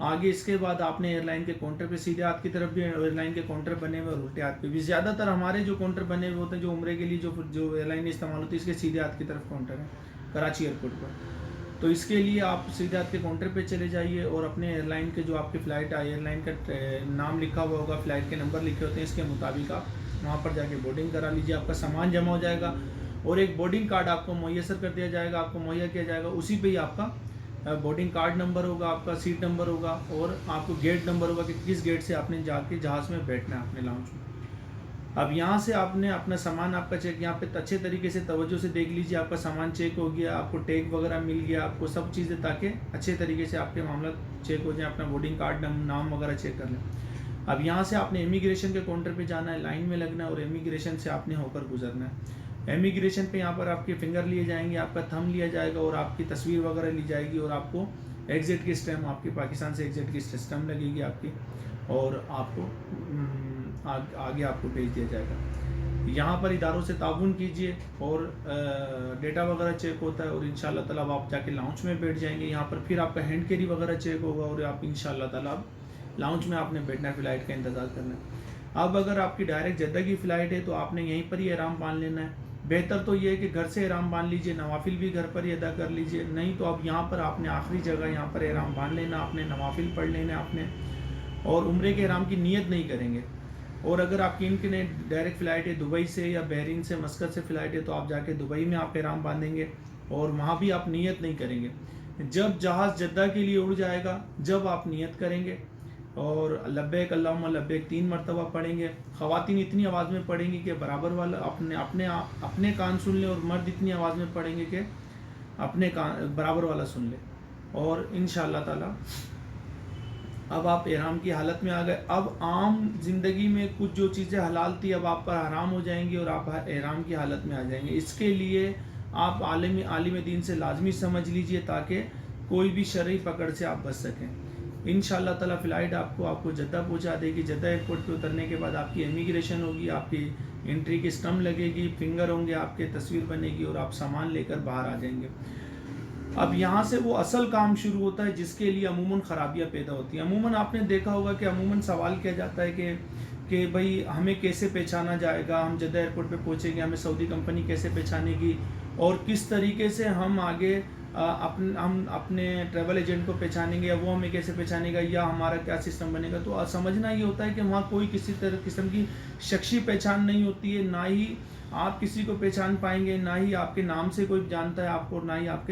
آگے اس کے بعد آپ نے ایئر لائن کے کاؤنٹر پہ سیدھے ہاتھ کی طرف بھی ایئر لائن کے کاؤنٹر بنے ہوئے اور الٹے ہاتھ پہ بھی. زیادہ تر ہمارے جو کاؤنٹر بنے ہوئے ہوتے ہیں جو عمرے کے لیے جو ایئر لائن استعمال ہوتی ہے اس کے سیدھے ہاتھ کی طرف کاؤنٹر ہے کراچی ایئرپورٹ پر. تو اس کے لیے آپ سیدھے ہاتھ کے کاؤنٹر پہ چلے جائیے اور اپنے ایئر لائن کے جو آپ کی فلائٹ ہے ایئر لائن کا نام لکھا ہوا ہوگا, فلائٹ کے نمبر لکھے ہوتے ہیں, اس کے مطابق آپ وہاں پر جا کے بورڈنگ کرا لیجیے. آپ کا سامان جمع ہو جائے گا اور ایک بورڈنگ کارڈ آپ کو میسر کر دیا جائے گا, آپ کو مہیا کیا جائے گا. اسی پہ ہی آپ کا بورڈنگ کارڈ نمبر ہوگا, آپ کا سیٹ نمبر ہوگا اور آپ کو گیٹ نمبر ہوگا کہ کس گیٹ سے آپ نے جا کے جہاز میں بیٹھنا ہے اپنے لاؤنج میں. اب یہاں سے آپ نے اپنا سامان آپ کا چیک یہاں پہ اچھے طریقے سے توجہ سے دیکھ لیجیے. آپ کا سامان چیک ہو گیا, آپ کو ٹیگ وغیرہ مل گیا, آپ کو سب چیزیں, تاکہ اچھے طریقے سے آپ کے معاملات چیک ہو جائیں, اپنا بورڈنگ کارڈ نام وغیرہ چیک کر لیں. اب یہاں سے آپ نے امیگریشن کے کاؤنٹر پہ جانا ہے, لائن میں لگنا ہے اور امیگریشن سے آپ نے ہو کر گزرنا ہے. امیگریشن پہ یہاں پر آپ کے فنگر لیے جائیں گے, آپ کا تھم لیا جائے گا اور آپ کی تصویر وغیرہ لی جائے گی اور آپ کو ایگزٹ کی اسٹیمپ, آپ کی پاکستان سے ایگزٹ کی اسٹیمپ لگے گی آپ کی, اور آپ کو آگے آپ کو بھیج دیا جائے گا. یہاں پر اداروں سے تعاون کیجیے اور ڈیٹا وغیرہ چیک ہوتا ہے اور انشاءاللہ تعالیٰ آپ جا کے لاؤنج میں بیٹھ جائیں گے. یہاں پر پھر آپ کا ہینڈ کیری وغیرہ چیک ہوگا اور آپ انشاءاللہ تعالیٰ لاؤنج میں آپ نے بیٹھنا ہے, فلائٹ کا انتظار کرنا ہے. اب اگر آپ کی ڈائریکٹ جدہ کی فلائٹ ہے تو آپ نے یہیں پر ہی احرام باندھ لینا ہے. بہتر تو یہ ہے کہ گھر سے احرام باندھ لیجئے, نوافل بھی گھر پر ہی ادا کر لیجئے. نہیں تو اب یہاں پر آپ نے آخری جگہ یہاں پر احرام باندھ لینا, آپ نے نوافل پڑھ لینا آپ نے, اور عمرے کے احرام کی نیت نہیں کریں گے. اور اگر آپ کی ان کے ڈائریکٹ فلائٹ ہے دبئی سے یا بحرین سے مسقط سے فلائٹ ہے تو آپ جا کے دبئی میں آپ احرام باندھیں گے اور وہاں بھی آپ نیت نہیں کریں گے. جب جہاز جدہ کے لیے اڑ جائے گا جب آپ نیت کریں گے اور لبیک اللہم لبیک 3 مرتبہ پڑھیں گے. خواتین اتنی آواز میں پڑھیں گی کہ برابر والا اپنے کان سن لے, اور مرد اتنی آواز میں پڑھیں گے کہ اپنے کان برابر والا سن لے. اور انشاءاللہ تعالی اب آپ احرام کی حالت میں آ گئے. اب عام زندگی میں کچھ جو چیزیں حلال تھی اب آپ پر حرام ہو جائیں گی اور آپ احرام کی حالت میں آ جائیں گے. اس کے لیے آپ عالم دین سے لازمی سمجھ لیجئے تاکہ کوئی بھی شرعی پکڑ سے آپ بچ سکیں. انشاءاللہ تعالیٰ فلائٹ آپ کو جدہ پہنچا دے گی. جدہ ایئرپورٹ پہ اترنے کے بعد آپ کی امیگریشن ہوگی, آپ کی انٹری کی اسٹمپ لگے گی, فنگر ہوں گے آپ کے, تصویر بنے گی اور آپ سامان لے کر باہر آ جائیں گے. اب یہاں سے وہ اصل کام شروع ہوتا ہے جس کے لیے عموماً خرابیاں پیدا ہوتی ہیں. عموماً آپ نے دیکھا ہوگا کہ عموماً سوال کیا جاتا ہے کہ بھائی ہمیں کیسے پہچانا جائے گا, ہم جدہ ایئرپورٹ پہ پہنچیں گے, ہمیں سعودی کمپنی کیسے پہچانے گی اور کس طریقے سے ہم آگے ہم اپنے ٹریول ایجنٹ کو پہچانیں گے یا وہ ہمیں کیسے پہچانے گا یا ہمارا کیا سسٹم بنے گا. تو سمجھنا یہ ہوتا ہے کہ وہاں کوئی کسی قسم کی شخصی پہچان نہیں ہوتی ہے, نہ ہی آپ کسی کو پہچان پائیں گے, نہ ہی آپ کے نام سے کوئی جانتا ہے آپ کو, نہ ہی آپ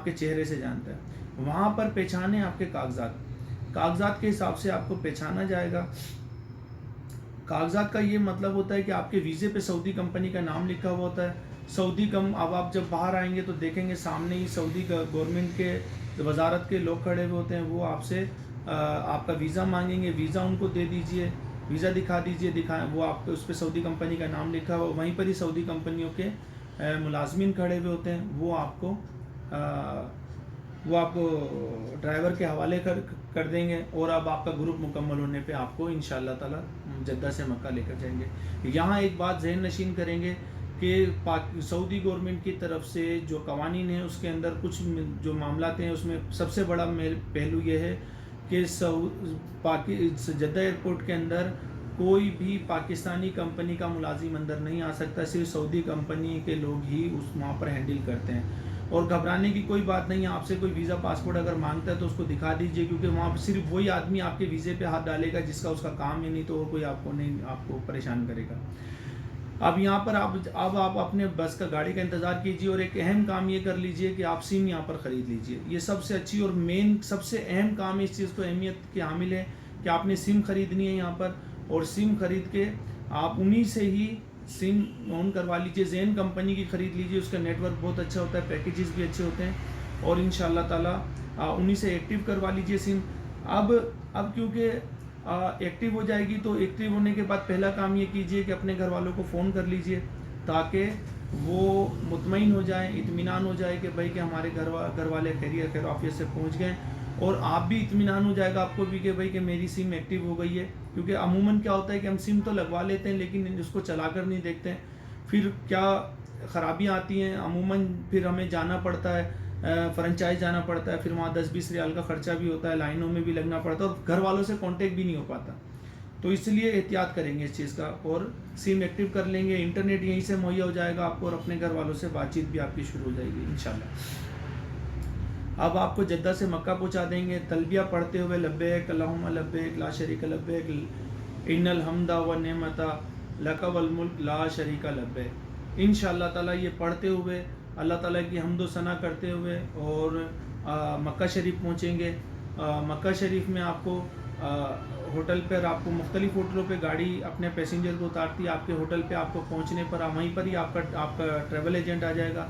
کے چہرے سے جانتا ہے. وہاں پر پہچانے آپ کے کاغذات کے حساب سے آپ کو پہچانا جائے گا. کاغذات کا یہ مطلب ہوتا ہے کہ آپ کے ویزے پہ سعودی کمپنی کا نام لکھا ہوا ہوتا ہے. اب آپ جب باہر آئیں گے تو دیکھیں گے سامنے ہی سعودی گورنمنٹ کے وزارت کے لوگ کھڑے ہوئے ہوتے ہیں, وہ آپ سے آپ کا ویزا مانگیں گے. ویزا ان کو دے دیجئے, ویزا دکھا دیجئے, وہ آپ کو اس پہ سعودی کمپنی کا نام لکھا ہوا, وہیں پر ہی سعودی کمپنیوں کے ملازمین کھڑے ہوئے ہوتے ہیں, وہ آپ کو ڈرائیور کے حوالے کر دیں گے اور اب آپ کا گروپ مکمل ہونے پہ آپ کو انشاءاللہ تعالی جدہ سے مکہ لے کر جائیں گے. یہاں ایک بات ذہن نشین کریں گے کہ سعودی گورنمنٹ کی طرف سے جو قوانین ہیں اس کے اندر کچھ جو معاملات ہیں اس میں سب سے بڑا پہلو یہ ہے کہ جدہ ایئرپورٹ کے اندر کوئی بھی پاکستانی کمپنی کا ملازم اندر نہیں آ سکتا, صرف سعودی کمپنی کے لوگ ہی وہاں پر ہینڈل کرتے ہیں. اور گھبرانے کی کوئی بات نہیں ہے, آپ سے کوئی ویزا پاسپورٹ اگر مانگتا ہے تو اس کو دکھا دیجئے, کیونکہ وہاں پہ صرف وہی آدمی آپ کے ویزے پہ ہاتھ ڈالے گا جس کا اس کا کام ہے, نہیں تو کوئی آپ کو پریشان کرے گا. اب یہاں پر آپ اپنے بس کا گاڑی کا انتظار کیجئے اور ایک اہم کام یہ کر لیجئے کہ آپ سم یہاں پر خرید لیجئے. یہ سب سے اچھی اور مین سب سے اہم کام ہے, اس چیز کو اہمیت کے حامل ہے کہ آپ نے سم خریدنی ہے یہاں پر, اور سم خرید کے آپ انہی سے ہی سم آن کروا لیجئے. زین کمپنی کی خرید لیجئے, اس کا نیٹ ورک بہت اچھا ہوتا ہے, پیکیجز بھی اچھے ہوتے ہیں, اور انشاءاللہ تعالی انہی سے ایکٹیو کروا لیجئے سم. اب کیونکہ ایکٹیو ہو جائے گی تو ایکٹیو ہونے کے بعد پہلا کام یہ کیجئے کہ اپنے گھر والوں کو فون کر لیجئے تاکہ وہ مطمئن ہو جائیں, اطمینان ہو جائے کہ بھائی کہ ہمارے گھر والے خیر عافیت سے پہنچ گئے, اور آپ بھی اطمینان ہو جائے گا آپ کو بھی کہ بھائی کہ میری سم ایکٹیو ہو گئی ہے. کیونکہ عموماً کیا ہوتا ہے کہ ہم سم تو لگوا لیتے ہیں لیکن اس کو چلا کر نہیں دیکھتے ہیں, پھر کیا خرابیاں آتی ہیں. عموماً پھر ہمیں جانا پڑتا ہے فرنچائز جانا پڑتا ہے، پھر وہاں 10-20 ریال کا خرچہ بھی ہوتا ہے، لائنوں میں بھی لگنا پڑتا ہے اور گھر والوں سے کانٹیکٹ بھی نہیں ہو پاتا. تو اس لیے احتیاط کریں گے اس چیز کا، اور سم ایکٹیو کر لیں گے، انٹرنیٹ یہیں سے مہیا ہو جائے گا آپ کو، اور اپنے گھر والوں سے بات چیت بھی آپ کی شروع ہو جائے گی انشاءاللہ. اب آپ کو جدہ سے مکہ پہنچا دیں گے تلبیہ پڑھتے ہوئے، لبیک اللہم لبیک لا شریک لبیک ان الحمد والنعمت لک والملک لا شریک لبیک. انشاءاللہ تعالیٰ یہ پڑھتے ہوئے اللہ تعالیٰ کی حمد و ثنا کرتے ہوئے اور مکہ شریف پہنچیں گے. مکہ شریف میں آپ کو ہوٹل پر، آپ کو مختلف ہوٹلوں پہ گاڑی اپنے پیسنجر کو اتارتی ہے. آپ کے ہوٹل پہ آپ کو پہنچنے پر وہیں پر ہی آپ کا ٹریول ایجنٹ آ جائے گا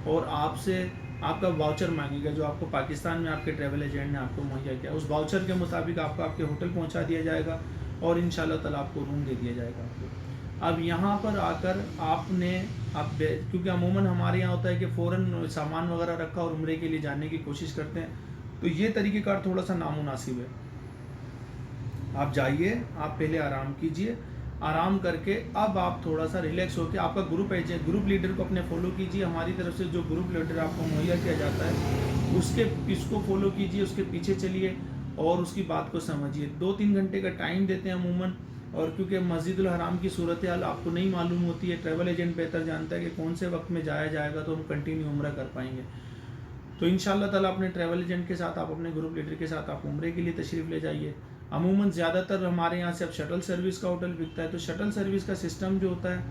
اور آپ سے آپ کا واؤچر مانگے گا جو آپ کو پاکستان میں آپ کے ٹریول ایجنٹ نے آپ کو مہیا کیا. اس واؤچر کے مطابق آپ کو آپ کے ہوٹل پہنچا دیا جائے گا اور انشاءاللہ تعالیٰ آپ کو روم دے دیا جائے گا آپ کو. اب یہاں پر آ کر آپ نے کیونکہ عموماً ہمارے یہاں ہوتا ہے کہ فوراً سامان وغیرہ رکھا اور عمرے کے لیے جانے کی کوشش کرتے ہیں، تو یہ طریقہ کار تھوڑا سا نامناسب ہے. آپ جائیے، آپ پہلے آرام کیجئے، آرام کر کے اب آپ تھوڑا سا ریلیکس ہو کے آپ کا گروپ لیڈر کو اپنے فالو کیجئے. ہماری طرف سے جو گروپ لیڈر آپ کو مہیا کیا جاتا ہے اس کو فالو کیجئے، اس کے پیچھے چلیے اور اس کی بات کو سمجھیے. 2-3 گھنٹے کا ٹائم دیتے ہیں عموماً، اور کیونکہ مسجد الحرام کی صورتحال آپ کو نہیں معلوم ہوتی ہے، ٹریول ایجنٹ بہتر جانتا ہے کہ کون سے وقت میں جایا جائے گا تو ہم کنٹینیو عمرہ کر پائیں گے. تو انشاءاللہ تعالیٰ اپنے ٹریول ایجنٹ کے ساتھ، آپ اپنے گروپ لیڈر کے ساتھ آپ عمرے کے لیے تشریف لے جائیے. عموماً زیادہ تر ہمارے یہاں سے اب شٹل سروس کا ہوٹل بکتا ہے، تو شٹل سروس کا سسٹم جو ہوتا ہے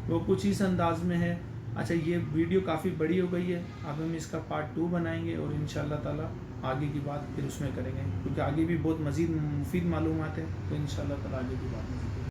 وہ کچھ اس انداز میں ہے. اچھا، یہ ویڈیو کافی بڑی ہو گئی ہے، اب ہم اس کا پارٹ 2 بنائیں گے اور انشاءاللہ تعالیٰ آگے کی بات پھر اس میں کریں گے، کیونکہ آگے بھی بہت مزید مفید معلومات ہیں، تو انشاءاللہ تعالیٰ آگے کی بات